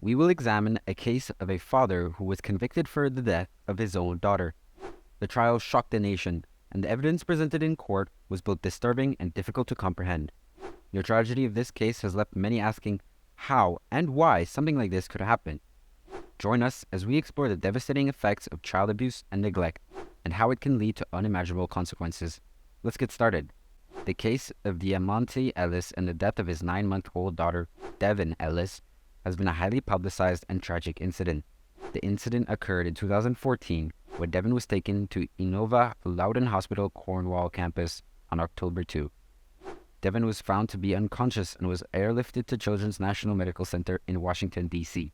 we will examine a case of a father who was convicted for the death of his own daughter. The trial shocked the nation, and the evidence presented in court was both disturbing and difficult to comprehend. The tragedy of this case has left many asking how and why something like this could happen. Join us as we explore the devastating effects of child abuse and neglect, and how it can lead to unimaginable consequences. Let's get started. The case of Diamante Ellis and the death of his 9-month-old daughter, Devin Ellis, has been a highly publicized and tragic incident. The incident occurred in 2014 when Devin was taken to Innova Loudoun Hospital Cornwall campus on October 2. Devin was found to be unconscious and was airlifted to Children's National Medical Center in Washington, D.C.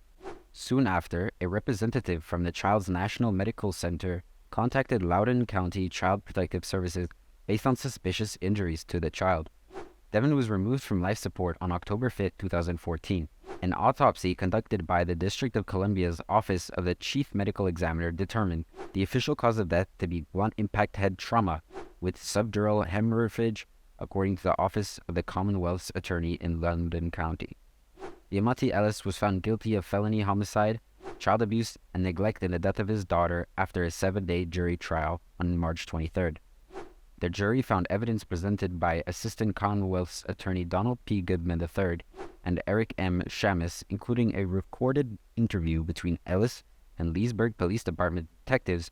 Soon after, a representative from the Child's National Medical Center contacted Loudoun County Child Protective Services based on suspicious injuries to the child. Devin was removed from life support on October 5, 2014. An autopsy conducted by the District of Columbia's Office of the Chief Medical Examiner determined the official cause of death to be blunt impact head trauma with subdural hemorrhage, according to the Office of the Commonwealth's Attorney in Loudoun County. Diamante Ellis was found guilty of felony homicide, child abuse, and neglect in the death of his daughter after a 7-day jury trial on March 23rd. The jury found evidence presented by Assistant Commonwealth's Attorney Donald P. Goodman III and Eric M. Shamus, including a recorded interview between Ellis and Leesburg Police Department detectives,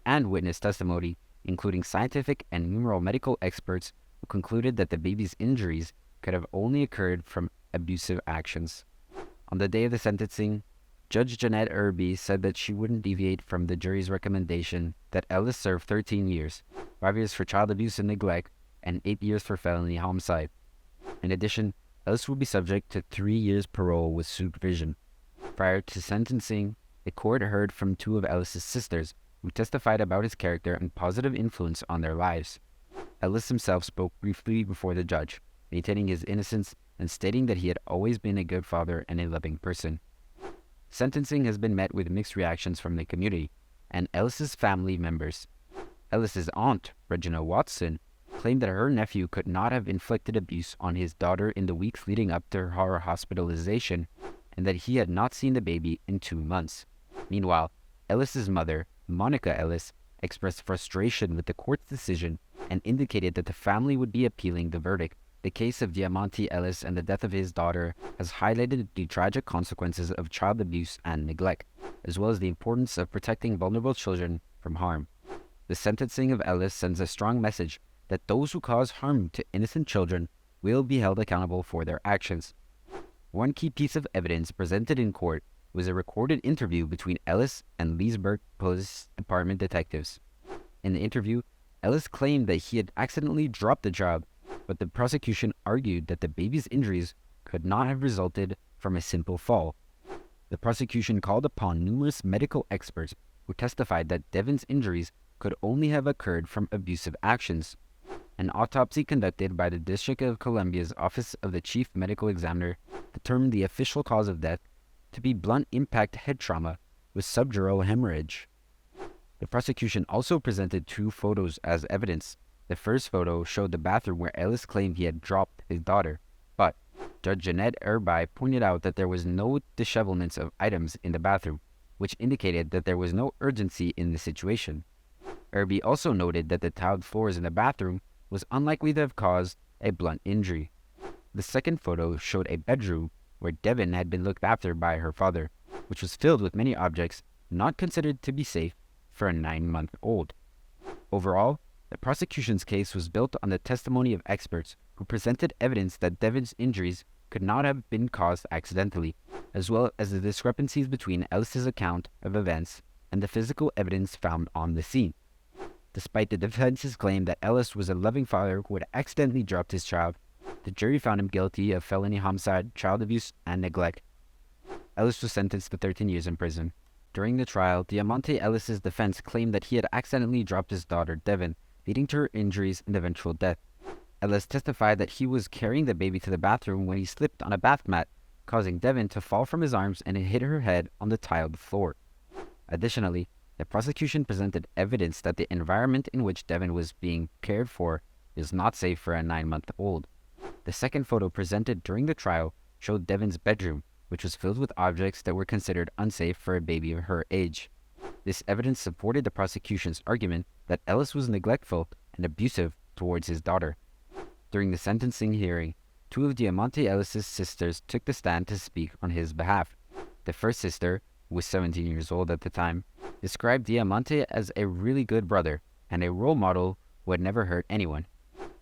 and witness testimony, including scientific and numerous medical experts who concluded that the baby's injuries could have only occurred from abusive actions. On the day of the sentencing, Judge Jeanette Irby said that she wouldn't deviate from the jury's recommendation that Ellis serve 13 years, 5 years for child abuse and neglect, and 8 years for felony homicide. In addition, Ellis will be subject to 3 years parole with supervision. Prior to sentencing, the court heard from 2 of Ellis's sisters, who testified about his character and positive influence on their lives. Ellis himself spoke briefly before the judge, maintaining his innocence and stating that he had always been a good father and a loving person. Sentencing has been met with mixed reactions from the community and Ellis's family members. Ellis's aunt, Regina Watson, claimed that her nephew could not have inflicted abuse on his daughter in the weeks leading up to her hospitalization, and that he had not seen the baby in 2 months. Meanwhile, Ellis's mother, Monica Ellis, expressed frustration with the court's decision and indicated that the family would be appealing the verdict. The case of Diamante Ellis and the death of his daughter has highlighted the tragic consequences of child abuse and neglect, as well as the importance of protecting vulnerable children from harm. The sentencing of Ellis sends a strong message that those who cause harm to innocent children will be held accountable for their actions. One key piece of evidence presented in court was a recorded interview between Ellis and Leesburg Police Department detectives. In the interview, Ellis claimed that he had accidentally dropped the child, but the prosecution argued that the baby's injuries could not have resulted from a simple fall. The prosecution called upon numerous medical experts who testified that Devin's injuries could only have occurred from abusive actions. An autopsy conducted by the District of Columbia's Office of the Chief Medical Examiner determined the official cause of death to be blunt impact head trauma with subdural hemorrhage. The prosecution also presented 2 photos as evidence. The first photo showed the bathroom where Ellis claimed he had dropped his daughter, but Judge Jeanette Irby pointed out that there was no dishevelments of items in the bathroom, which indicated that there was no urgency in the situation. Irby also noted that the tiled floors in the bathroom was unlikely to have caused a blunt injury. The second photo showed a bedroom where Devin had been looked after by her father, which was filled with many objects not considered to be safe for a 9-month-old. Overall, the prosecution's case was built on the testimony of experts who presented evidence that Devin's injuries could not have been caused accidentally, as well as the discrepancies between Ellis's account of events and the physical evidence found on the scene. Despite the defense's claim that Ellis was a loving father who had accidentally dropped his child, the jury found him guilty of felony homicide, child abuse, and neglect. Ellis was sentenced to 13 years in prison. During the trial, Diamante Ellis's defense claimed that he had accidentally dropped his daughter, Devin, leading to her injuries and eventual death. Ellis testified that he was carrying the baby to the bathroom when he slipped on a bath mat, causing Devin to fall from his arms and hit her head on the tiled floor. Additionally, the prosecution presented evidence that the environment in which Devin was being cared for is not safe for a 9-month-old. The second photo presented during the trial showed Devin's bedroom, which was filled with objects that were considered unsafe for a baby of her age. This evidence supported the prosecution's argument that Ellis was neglectful and abusive towards his daughter. During the sentencing hearing, two of Diamante Ellis's sisters took the stand to speak on his behalf. The first sister, who was 17 years old at the time, described Diamante as a really good brother and a role model who had never hurt anyone.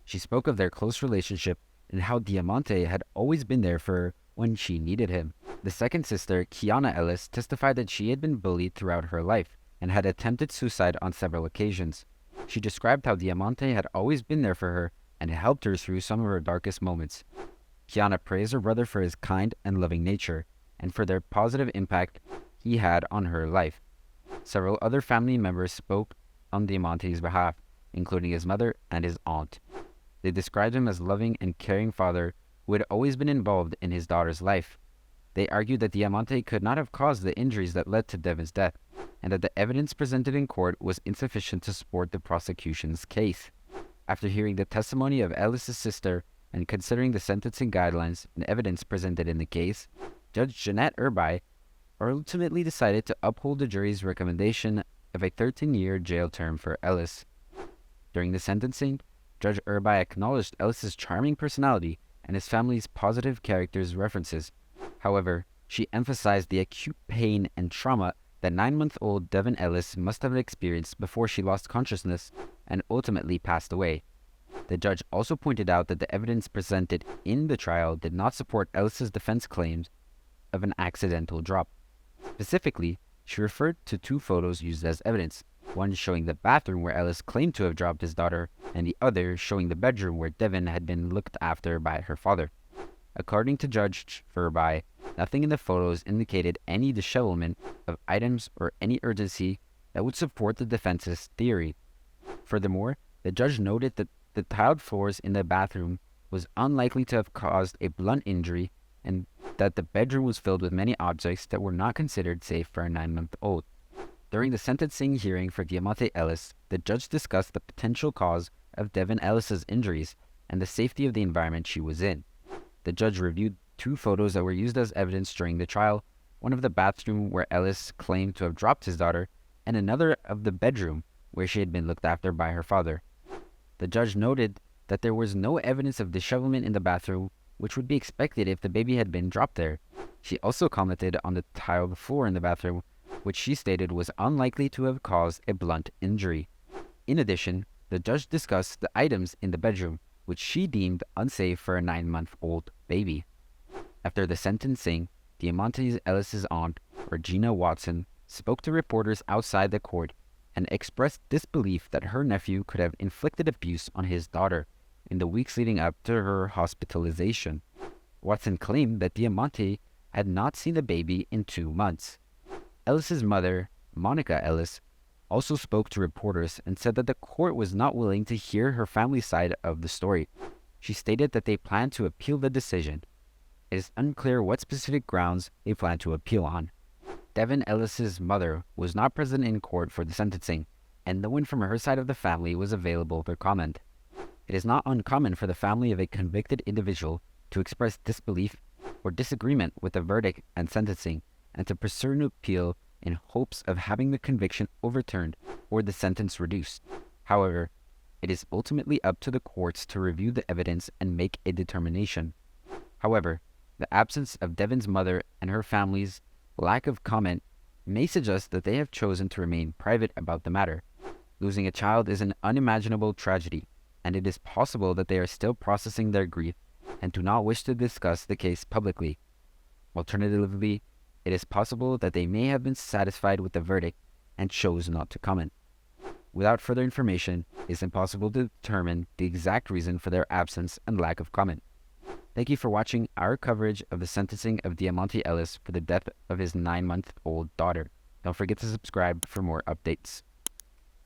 She spoke of their close relationship and how Diamante had always been there for her when she needed him. The second sister, Kiana Ellis, testified that she had been bullied throughout her life and had attempted suicide on several occasions. She described how Diamante had always been there for her and helped her through some of her darkest moments. Kiana praised her brother for his kind and loving nature and for their positive impact he had on her life. Several other family members spoke on Diamante's behalf, including his mother and his aunt. They described him as a loving and caring father who had always been involved in his daughter's life. They argued that Diamante could not have caused the injuries that led to Devin's death, and that the evidence presented in court was insufficient to support the prosecution's case. After hearing the testimony of Ellis's sister and considering the sentencing guidelines and evidence presented in the case, Judge Jeanette Urbai ultimately decided to uphold the jury's recommendation of a 13-year jail term for Ellis. During the sentencing, Judge Urbai acknowledged Ellis's charming personality and his family's positive characters references. However, she emphasized the acute pain and trauma that 9-month-old Devin Ellis must have experienced before she lost consciousness and ultimately passed away. The judge also pointed out that the evidence presented in the trial did not support Ellis's defense claims of an accidental drop. Specifically, she referred to two photos used as evidence, one showing the bathroom where Ellis claimed to have dropped his daughter, and the other showing the bedroom where Devin had been looked after by her father. According to Judge Urbai, nothing in the photos indicated any dishevelment of items or any urgency that would support the defense's theory. Furthermore, the judge noted that the tiled floors in the bathroom was unlikely to have caused a blunt injury and that the bedroom was filled with many objects that were not considered safe for a 9-month-old. During the sentencing hearing for Diamante Ellis, the judge discussed the potential cause of Devin Ellis's injuries and the safety of the environment she was in. The judge reviewed two photos that were used as evidence during the trial, one of the bathroom where Ellis claimed to have dropped his daughter, and another of the bedroom where she had been looked after by her father. The judge noted that there was no evidence of dishevelment in the bathroom, which would be expected if the baby had been dropped there. She also commented on the tiled floor in the bathroom, which she stated was unlikely to have caused a blunt injury. In addition, the judge discussed the items in the bedroom, which she deemed unsafe for a 9-month-old baby. After the sentencing, Diamante Ellis's aunt, Regina Watson, spoke to reporters outside the court and expressed disbelief that her nephew could have inflicted abuse on his daughter in the weeks leading up to her hospitalization. Watson claimed that Diamante had not seen the baby in 2 months. Ellis's mother, Monica Ellis, also spoke to reporters and said that the court was not willing to hear her family's side of the story. She stated that they plan to appeal the decision. It is unclear what specific grounds they plan to appeal on. Devin Ellis's mother was not present in court for the sentencing, and no one from her side of the family was available for comment. It is not uncommon for the family of a convicted individual to express disbelief or disagreement with the verdict and sentencing, and to pursue an appeal in hopes of having the conviction overturned or the sentence reduced. However, it is ultimately up to the courts to review the evidence and make a determination. However, the absence of Devin's mother and her family's lack of comment may suggest that they have chosen to remain private about the matter. Losing a child is an unimaginable tragedy, and it is possible that they are still processing their grief and do not wish to discuss the case publicly. Alternatively, it is possible that they may have been satisfied with the verdict and chose not to comment. Without further information, it is impossible to determine the exact reason for their absence and lack of comment. Thank you for watching our coverage of the sentencing of Diamante Ellis for the death of his 9-month-old daughter. Don't forget to subscribe for more updates.